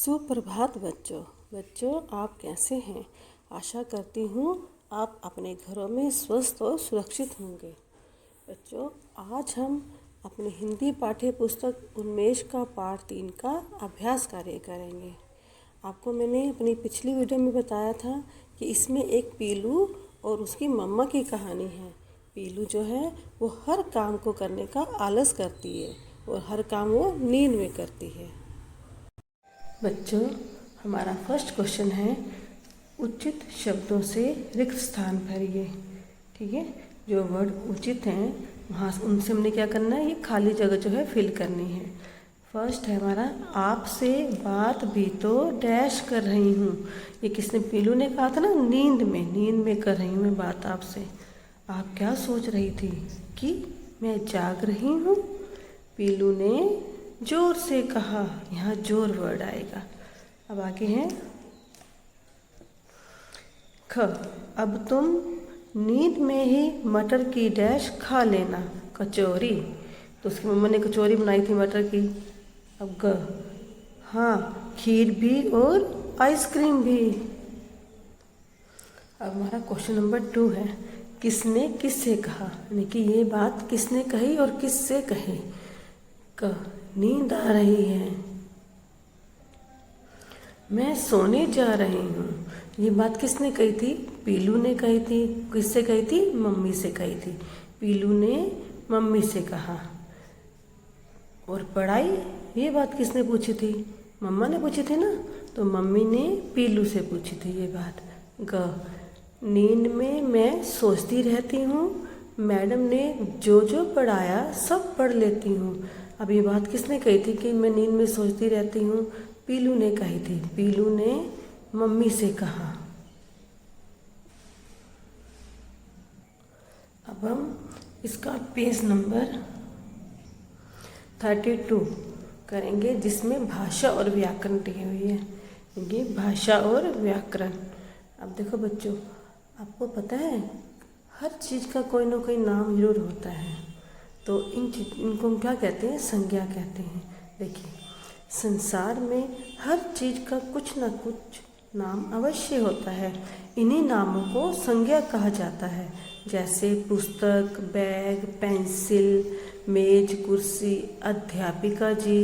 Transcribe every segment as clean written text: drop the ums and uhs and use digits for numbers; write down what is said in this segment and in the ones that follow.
सुप्रभात बच्चों। बच्चों, आप कैसे हैं? आशा करती हूँ आप अपने घरों में स्वस्थ और सुरक्षित होंगे। बच्चों, आज हम अपनी हिंदी पाठ्य पुस्तक उन्मेष का पाठ 3 का अभ्यास कार्य करेंगे। आपको मैंने अपनी पिछली वीडियो में बताया था कि इसमें एक पीलू और उसकी मम्मा की कहानी है। पीलू जो है वो हर काम को करने का आलस करती है और हर काम वो नींद में करती है। बच्चों, हमारा फर्स्ट क्वेश्चन है, उचित शब्दों से रिक्त स्थान भरिए। ठीक है, जो वर्ड उचित हैं वहाँ उनसे हमने क्या करना है, ये खाली जगह जो है फिल करनी है। फर्स्ट है हमारा, आपसे बात भी तो डैश कर रही हूँ। ये किसने, पीलू ने कहा था ना, नींद में कर रही हूँ मैं बात आपसे। आप क्या सोच रही थी कि मैं जाग रही हूँ? पीलू ने जोर से कहा। यहाँ जोर वर्ड आएगा। अब आगे हैं ख, अब तुम नींद में ही मटर की डैश खा लेना, कचौरी। तो उसकी मम्मा ने कचौरी बनाई थी मटर की। अब ग, हाँ, खीर भी और आइसक्रीम भी। अब हमारा क्वेश्चन नंबर 2 है, किसने किससे कहा, यानी कि ये बात किसने कही और किससे कही। क, नींद आ रही है, मैं सोने जा रही हूँ। ये बात किसने कही थी? पीलू ने कही थी। किससे कही थी? मम्मी से कही थी। पीलू ने मम्मी से कहा। और पढ़ाई, ये बात किसने पूछी थी? मम्मा ने पूछी थी ना, तो मम्मी ने पीलू से पूछी थी ये बात। ग, नींद में मैं सोचती रहती हूँ, मैडम ने जो जो पढ़ाया सब पढ़ लेती हूँ। अब ये बात किसने कही थी कि मैं नींद में सोचती रहती हूँ? पीलू ने कही थी। पीलू ने मम्मी से कहा। अब हम इसका पेज नंबर 32 करेंगे, जिसमें भाषा और व्याकरण दी हुई है। ये भाषा और व्याकरण। अब देखो बच्चों, आपको पता है हर चीज़ का कोई ना कोई नाम जरूर होता है। तो इनको हम क्या कहते हैं? संज्ञा कहते हैं। देखिए, संसार में हर चीज़ का कुछ ना कुछ नाम अवश्य होता है। इन्हीं नामों को संज्ञा कहा जाता है। जैसे पुस्तक, बैग, पेंसिल, मेज, कुर्सी, अध्यापिका जी,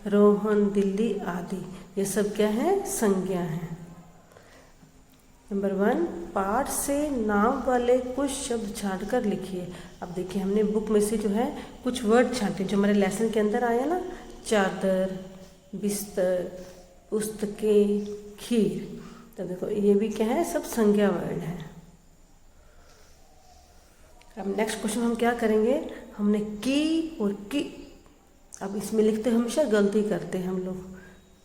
रोहन, दिल्ली आदि। ये सब क्या है? संज्ञा है। नंबर 1, पाठ से नाम वाले कुछ शब्द छांटकर लिखिए। अब देखिए, हमने बुक में से जो है कुछ वर्ड छांटे जो हमारे लेसन के अंदर आए ना, चादर, बिस्तर, पुस्तकें, खीर। तो देखो, ये भी क्या है? सब संज्ञा वर्ड है। अब नेक्स्ट क्वेश्चन हम क्या करेंगे, हमने की और की। अब इसमें लिखते हमेशा गलती करते हैं हम लोग।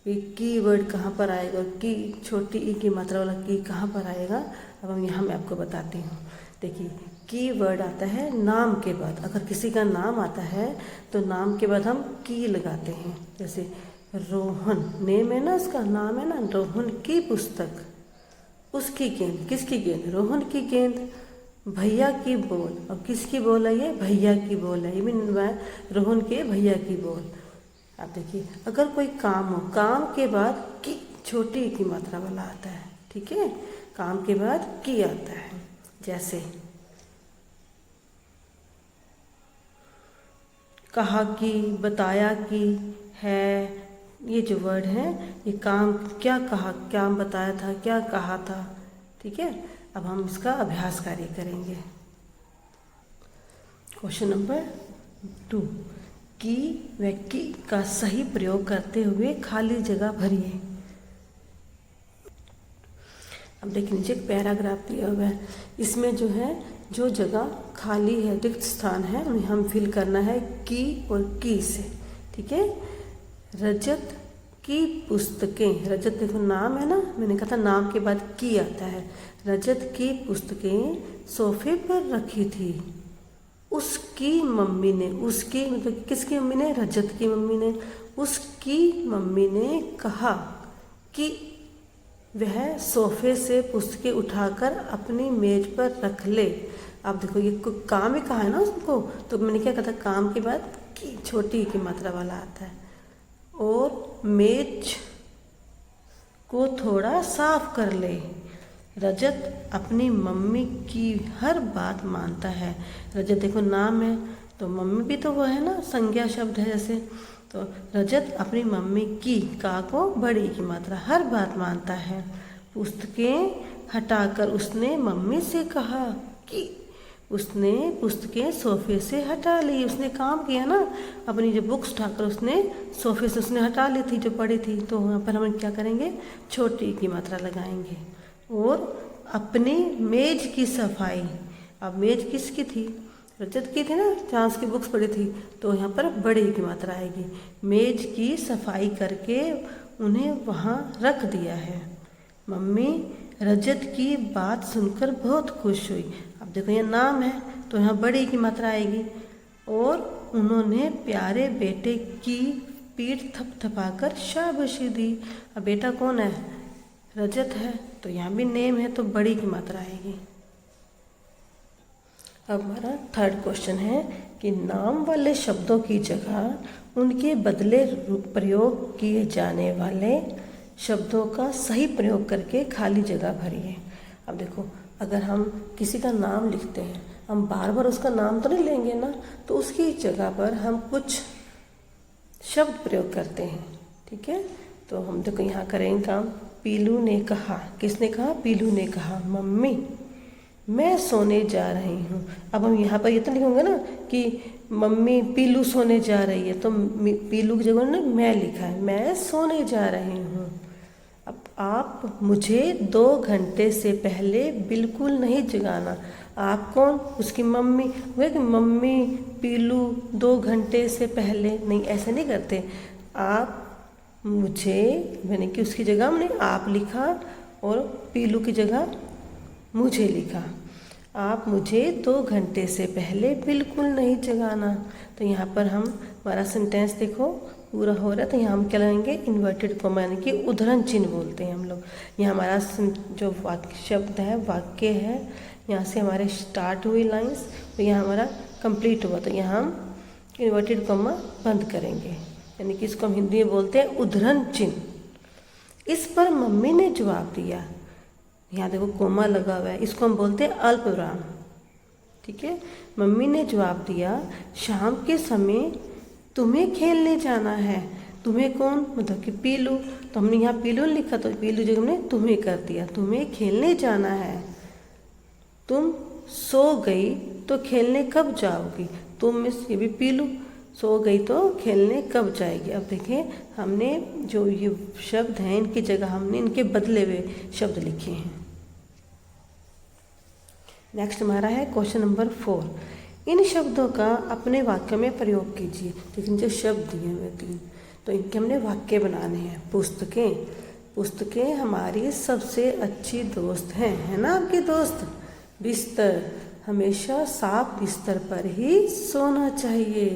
ये की वर्ड कहाँ पर आएगा, की छोटी ई की मात्रा वाला की कहाँ पर आएगा। अब हम यहाँ मैं आपको बताती हूँ। देखिए, की वर्ड आता है नाम के बाद। अगर किसी का नाम आता है तो नाम के बाद हम की लगाते हैं। जैसे रोहन, नेम है ना, उसका नाम है ना, रोहन की पुस्तक, उसकी गेंद। किसकी गेंद? रोहन की गेंद। भैया की बॉल। अब किसकी बॉल है? ये भैया की बॉल है। ये मीन रोहन के भैया की बॉल। अब देखिए, अगर कोई काम हो, काम के बाद की छोटी की मात्रा वाला आता है। ठीक है, काम के बाद की आता है। जैसे कहा कि, बताया कि, है, ये जो वर्ड है ये काम, क्या कहा, क्या बताया था, क्या कहा था। ठीक है, अब हम इसका अभ्यास कार्य करेंगे। क्वेश्चन नंबर 2, की व की का सही प्रयोग करते हुए खाली जगह भरिए। अब देखिए, नीचे एक पैराग्राफ दिया हुआ है। इसमें जो है, जो जगह खाली है, रिक्त स्थान है, उन्हें हम फिल करना है की और की से। ठीक है, रजत की पुस्तकें। रजत देखो नाम है ना, मैंने कहा था नाम के बाद की आता है। रजत की पुस्तकें सोफे पर रखी थी। उसकी मम्मी ने, उसकी मतलब किसकी मम्मी ने? रजत की मम्मी ने। उसकी मम्मी ने कहा कि वह सोफे से पुस्तकें उठाकर अपनी मेज पर रख ले। अब देखो, ये काम ही कहा है ना उसको, तो मैंने क्या कहा था, काम के बाद की छोटी की मात्रा वाला आता है। और मेज को थोड़ा साफ कर ले। रजत अपनी मम्मी की हर बात मानता है। रजत देखो नाम है, तो मम्मी भी तो वो है ना, संज्ञा शब्द है जैसे। तो रजत अपनी मम्मी की, का को बड़ी की मात्रा, हर बात मानता है। पुस्तकें हटाकर उसने मम्मी से कहा कि उसने पुस्तकें सोफे से हटा ली। उसने काम किया ना, अपनी जो बुक्स उठाकर उसने सोफे से उसने हटा ली थी जो पड़ी थी। तो वहाँ पर हम क्या करेंगे, छोटी की मात्रा लगाएंगे। और अपनी मेज की सफाई, अब मेज किसकी थी, रजत की थी ना, जहाँ उसकी बुक्स पड़ी थी, तो यहाँ पर बड़ी की मात्रा आएगी। मेज की सफाई करके उन्हें वहाँ रख दिया है। मम्मी रजत की बात सुनकर बहुत खुश हुई। अब देखो ये नाम है, तो यहाँ बड़ी की मात्रा आएगी। और उन्होंने प्यारे बेटे की पीठ थपथपाकर शाबाशी दी। अब बेटा कौन है, रजत है, तो यहाँ भी नेम है, तो बड़ी की मात्रा आएगी। अब हमारा थर्ड क्वेश्चन है कि नाम वाले शब्दों की जगह उनके बदले प्रयोग किए जाने वाले शब्दों का सही प्रयोग करके खाली जगह भरिए। अब देखो, अगर हम किसी का नाम लिखते हैं, हम बार बार उसका नाम तो नहीं लेंगे ना, तो उसकी जगह पर हम कुछ शब्द प्रयोग करते हैं। ठीक है, तो हम देखो यहाँ करेंगे काम। पीलू ने कहा, किसने कहा, पीलू ने कहा, मम्मी मैं सोने जा रही हूँ। अब हम यहाँ पर ये तो लिखूँगे ना कि मम्मी पीलू सोने जा रही है, तो पीलू की जगह ना मैं लिखा है, मैं सोने जा रही हूँ। अब आप मुझे 2 घंटे से पहले बिल्कुल नहीं जगाना। आप कौन, उसकी मम्मी। वह कि मम्मी पीलू 2 घंटे से पहले, नहीं ऐसे नहीं करते। आप मुझे, मैंने कि उसकी जगह हमने आप लिखा और पीलू की जगह मुझे लिखा। आप मुझे 2 घंटे से पहले बिल्कुल नहीं जगाना। तो यहाँ पर हम, हमारा सेंटेंस देखो पूरा हो रहा है, तो यहाँ हम क्या लगाएंगे, इन्वर्टेड कॉमा, यानी कि उद्धरण चिन्ह बोलते हैं हम लोग। यहाँ हमारा जो वाक्य शब्द है, वाक्य है, यहाँ से हमारे स्टार्ट हुई लाइंस, तो यहाँ हमारा कंप्लीट हुआ, तो यहाँ हम इन्वर्टेड कॉमा बंद करेंगे, यानी कि इसको हम हिंदी में बोलते हैं उद्धरण चिन्ह। इस पर मम्मी ने जवाब दिया, यहाँ देखो कोमा लगा हुआ है, इसको हम बोलते हैं अल्प विराम। ठीक है, मम्मी ने जवाब दिया, शाम के समय तुम्हें खेलने जाना है। तुम्हें कौन, मतलब कि पीलू, तो हमने यहाँ पीलू लिखा, तो पीलू जगह हमने तुम्हें कर दिया, तुम्हें खेलने जाना है। तुम सो गई तो खेलने कब जाओगी। तुम में ये भी पीलू, सो गई तो खेलने कब जाएगी। अब देखिए, हमने जो ये शब्द हैं, इनकी जगह हमने इनके बदले हुए शब्द लिखे हैं। नेक्स्ट हमारा है क्वेश्चन नंबर 4। इन शब्दों का अपने वाक्य में प्रयोग कीजिए। लेकिन जो शब्द दिए हुए 3, तो इनके हमने वाक्य बनाने हैं। पुस्तकें, पुस्तकें हमारी सबसे अच्छी दोस्त हैं, है ना आपकी दोस्त। बिस्तर, हमेशा साफ बिस्तर पर ही सोना चाहिए।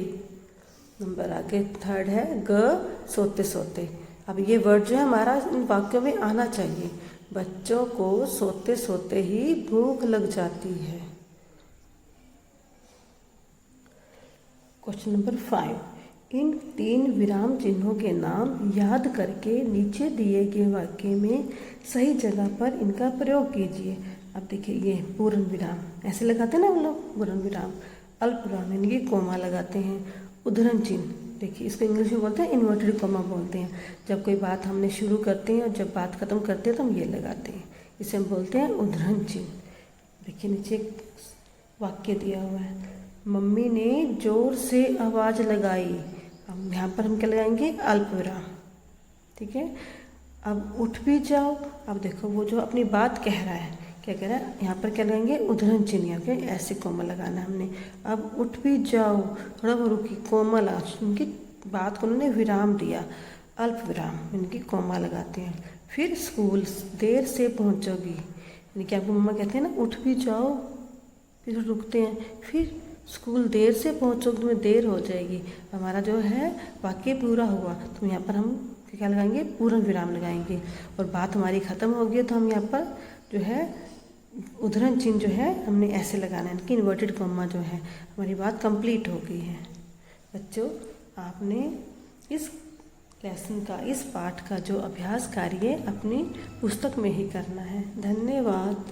नंबर आगे 3rd है, ग सोते सोते। अब ये वर्ड जो है हमारा इन वाक्यों में आना चाहिए। बच्चों को सोते सोते ही भूख लग जाती है। Question number 5। इन 3 विराम चिन्हों के नाम याद करके नीचे दिए गए वाक्य में सही जगह पर इनका प्रयोग कीजिए। अब देखिए, ये पूर्ण विराम ऐसे लगाते हैं ना हम लोग, पूर्ण विराम। अल्प विराम यानी कि कोमा लगाते हैं। उद्धरण चिन्ह, देखिए इसको इंग्लिश में बोलते हैं इन्वर्टेड कोमा बोलते हैं। जब कोई बात हमने शुरू करते हैं और जब बात खत्म करते हैं तो हम ये लगाते हैं, इसे हम बोलते हैं उद्धरण चिन्ह। देखिए नीचे एक वाक्य दिया हुआ है, मम्मी ने जोर से आवाज़ लगाई। अब यहाँ पर हम क्या लगाएंगे, अल्प विराम। ठीक है, अब उठ भी जाओ। अब देखो वो जो अपनी बात कह रहा है, क्या कह रहा है, यहाँ पर क्या लगाएंगे, उद्धरण चिन्ह, यहाँ पे ऐसे कोमा लगाना हमने। अब उठ भी जाओ, थोड़ा वो रुकी, कोमा लगा, उनकी बात को उन्होंने विराम दिया, अल्प विराम, इनकी कोमा लगाते हैं। फिर स्कूल देर से पहुँचोगी, यानी कि आपको मम्मा कहते हैं ना उठ भी जाओ, फिर रुकते हैं, फिर स्कूल देर से पहुँचोगे, तुम्हें देर हो जाएगी। हमारा जो है वाक्य पूरा हुआ, तो यहाँ पर हम क्या लगाएंगे, पूर्ण विराम लगाएंगे। और बात हमारी ख़त्म हो गई तो हम यहाँ पर जो है उद्धरण चिन्ह जो है हमने ऐसे लगाना है, इनकी इन्वर्टेड कॉमा जो है, हमारी बात कंप्लीट हो गई है। बच्चों, आपने इस लेसन का, इस पाठ का जो अभ्यास कार्य अपनी पुस्तक में ही करना है। धन्यवाद।